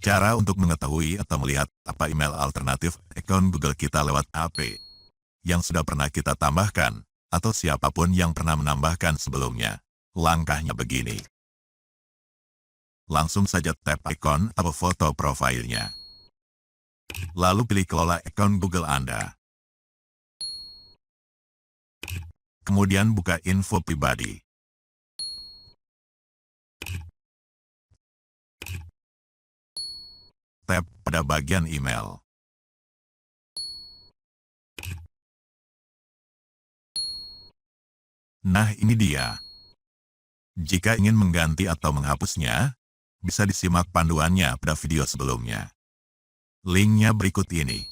Cara untuk mengetahui atau melihat apa email alternatif akun Google kita lewat AP yang sudah pernah kita tambahkan, atau siapapun yang pernah menambahkan sebelumnya. Langkahnya begini. Langsung saja tap ikon atau foto profilnya. Lalu pilih kelola akun Google Anda. Kemudian buka info pribadi. Tap pada bagian email. Nah, ini dia. Jika ingin mengganti atau menghapusnya, bisa disimak panduannya pada video sebelumnya. Linknya berikut ini.